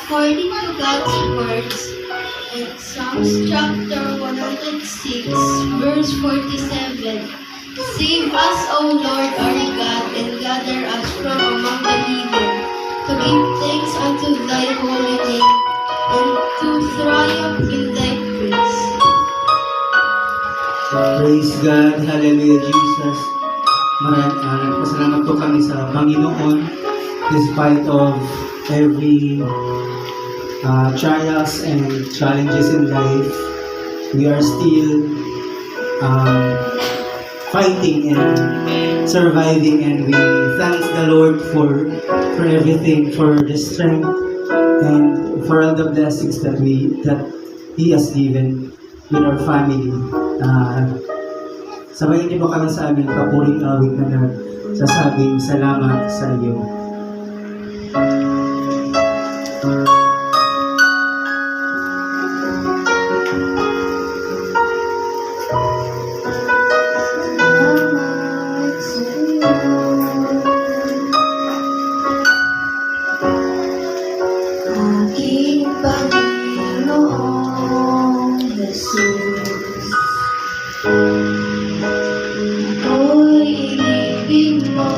According to God's words, in Psalms chapter 106, verse 47, Save us, O Lord our God, and gather us from among the heathen, to give thanks unto thy holy name, and to triumph in thy praise. Praise God. Hallelujah, Jesus. Nagpasalamat po kami sa Panginoon despite of every trials and challenges in life. We are still fighting and surviving, and we thank the Lord for everything, for the strength and for all the blessings that He has given with our family. Sabayin niyo po kami sa aming papuring awit na nagsasabing salamat sa iyo. Aking Panginoong Jesus, ako'y inibig mo.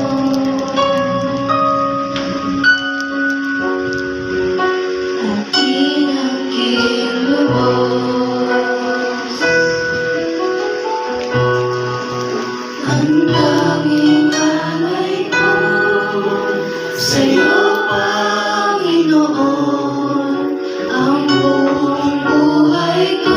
Aking lubos, ang daming alay ko sa'yo, Panginoon, ang buong buhay ko